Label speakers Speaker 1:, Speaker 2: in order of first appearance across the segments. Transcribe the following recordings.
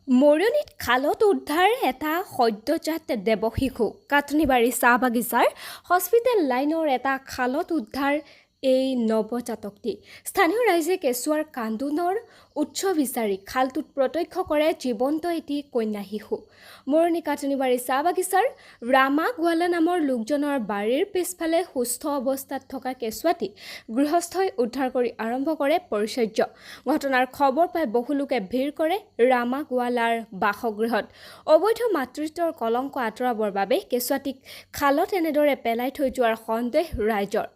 Speaker 1: মৰণিত খালত উদ্ধাৰ এটা সদ্যজাত দেৱশিশু। কাটনিবাৰী চাহ বাগিচাৰ হস্পিটেল লাইনৰ এটা খালত উদ্ধাৰ এই নৱজাতকটি। স্থানীয় ৰাইজে কেঁচুৱাৰ কান্দোনৰ উৎস বিচাৰি খালটোত প্ৰত্যক্ষ কৰে জীৱন্ত এটি কন্যা শিশু। মৰণি কাটনিবাৰী চাহ বাগিচাৰ ৰামা গোৱালা নামৰ লোকজনৰ বাৰীৰ পিছফালে সুস্থ অৱস্থাত থকা কেঁচুৱাটি গৃহস্থই উদ্ধাৰ কৰি আৰম্ভ কৰে পৰিচৰ্যা। ঘটনাৰ খবৰ পাই বহু লোকে ভিৰ কৰে ৰামা গোৱালাৰ বাসগৃহত। অবৈধ মাতৃত্বৰ কলংক আঁতৰাবৰ বাবে কেঁচুৱাটিক খালত এনেদৰে পেলাই থৈ যোৱাৰ সন্দেহ ৰাইজৰ।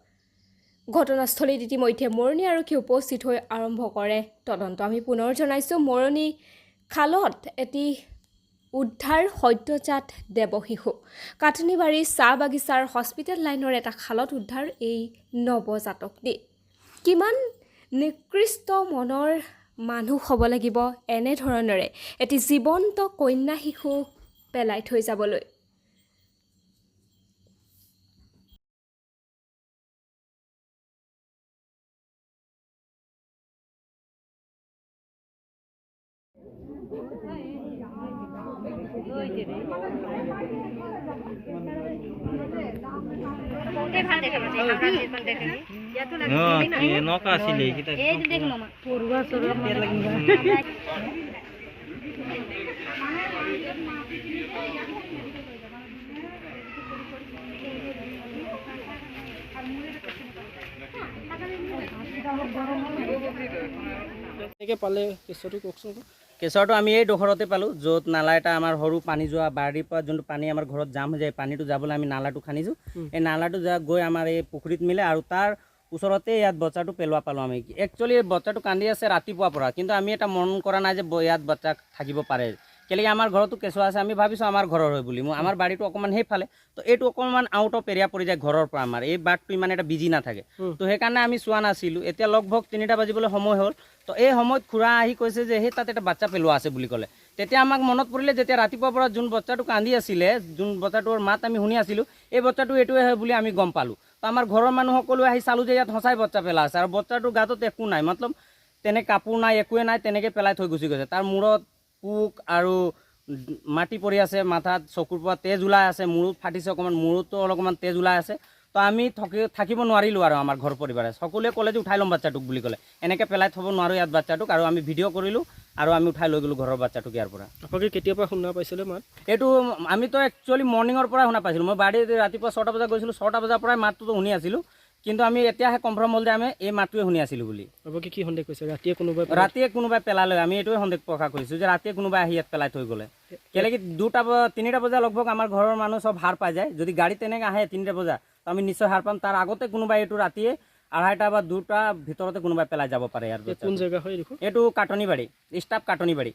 Speaker 1: ঘটনাস্থলীত ইতিমধ্যে মৰণি আৰক্ষী উপস্থিত হৈ আৰম্ভ কৰে তদন্ত। আমি পুনৰ জনাইছোঁ, মৰণি খালত এটি উদ্ধাৰ সদ্যজাত দেৱশিশু। কাটনিবাৰী চাহ বাগিচাৰ হস্পিটেল লাইনৰ এটা খালত উদ্ধাৰ এই নৱজাতকটি। কিমান নিকৃষ্ট মনৰ মানুহ হ'ব লাগিব এনেধৰণেৰে এটি জীৱন্ত কন্যা শিশু পেলাই থৈ যাবলৈ।
Speaker 2: কেঁচুৱাটো আমি এই ডোখৰতে পালোঁ, য'ত নালা এটা আমাৰ সৰু পানী যোৱা বাৰীৰ পৰা যোনটো পানী আমাৰ ঘৰত জাম হৈ যায়, পানীটো যাবলৈ আমি নালাটো খান্দিছোঁ। এই নালাটো গৈ আমাৰ এই পুখুৰীত মিলে আৰু তাৰ ওচৰতে ইয়াত বাচ্চাটো পেলোৱা পালোঁ আমি। একচুৱেলি এই বাচ্চাটো কান্দি আছে ৰাতিপুৱাৰ পৰা, কিন্তু আমি এটা মন কৰা নাই যে ইয়াত বাচ্চা থাকিব পাৰে। কেলেকি আমাৰ ঘৰতো কেঁচুৱা আছে, আমি ভাবিছোঁ আমাৰ ঘৰৰ হয় বুলি। আমাৰ বাৰীটো অকণমান সেইফালে, তো এইটো অকণমান আউট অফ এৰিয়া পৰি যায় ঘৰৰ পৰা। আমাৰ এই বাঘটো ইমান এটা বিজি নাথাকে, তো সেইকাৰণে আমি চোৱা নাছিলোঁ। এতিয়া লগভগ 3টা বাজিবলৈ সময় হ'ল, তো এই সময়ত খুৰা আহি কৈছে যে সেই তাত এটা বাচ্চা পেলোৱা আছে বুলি ক'লে। তেতিয়া আমাক মনত পৰিলে, যেতিয়া ৰাতিপুৱাৰ পৰা যোন বাচ্চাটো কান্দি আছিলে, যোন বাচ্চাটোৰ মাত আমি শুনি আছিলোঁ, এই বাচ্চাটো এইটোৱে হয় বুলি আমি গম পালোঁ। তো আমাৰ ঘৰৰ মানুহ সকলোৱে আহি চালোঁ যে ইয়াত সঁচাই বাচ্চা পেলা আছে, আৰু বাচ্চাটোৰ গাতত একো নাই, মতলব তেনে কাপোৰ নাই, একোৱে নাই, তেনেকৈ পেলাই থৈ গুচি গৈছে। তাৰ মূৰত পোক আৰু মাটি পৰি আছে, মাথাত চকুৰ পৰা তেজ ওলাই আছে, মূৰত ফাটিছে অকণমান, মূৰতো অলপমান তেজ ওলাই আছে। তো আমি থাকিব নোৱাৰিলোঁ আৰু আমাৰ ঘৰ পৰিবাৰে সকলোৱে ক'লে যে উঠাই ল'ম বাচ্চাটোক বুলি ক'লে। এনেকৈ পেলাই থ'ব নোৱাৰোঁ ইয়াত বাচ্চাটোক, আৰু আমি ভিডিঅ' কৰিলোঁ আৰু আমি উঠাই লৈ গ'লোঁ ঘৰৰ বাচ্চাটোক ইয়াৰ পৰা।
Speaker 3: আপোনালোকে কেতিয়াৰ পৰা শুনা পাইছিলে মাত?
Speaker 2: এইটো আমিতো একচুৱেলি মৰ্ণিঙৰ পৰাই শুনা পাইছিলোঁ। মই বাৰীত ৰাতিপুৱা 6টা বজাত গৈছিলোঁ, 6টা বজাৰ পৰাই মাতটোতো শুনি আছিলোঁ, কিন্তু আমি এতিয়াহে কনফাৰ্ম হ'ল যে আমি এই মাতটোৱে শুনি আছিলোঁ বুলি।
Speaker 3: আপোনালোকে কি সন্দেহ কৰিছে? ৰাতিয়ে
Speaker 2: কোনোবাই পেলালে, আমি এইটোৱে সন্দেহ প্ৰকাশ কৰিছোঁ যে ৰাতিয়ে কোনোবাই আহি ইয়াত পেলাই থৈ গ'লে। কেলেকি 3টা বজা লগভগ আমাৰ ঘৰৰ মানুহ চব হাৰ পাই যায়। যদি গাড়ী তেনেকৈ আহে 3টা বজা, তো আমি নিশ্চয় হাৰ পাম। তাৰ আগতে কোনোবাই এইটো ৰাতিয়ে 2:30 বা 2টা ভিতৰতে কোনোবাই পেলাই যাব পাৰে। ইয়াৰ
Speaker 3: কোন জেগা হয়
Speaker 2: এইটো কাটনিবাৰী, ষ্টাফ কাটনিবাৰী।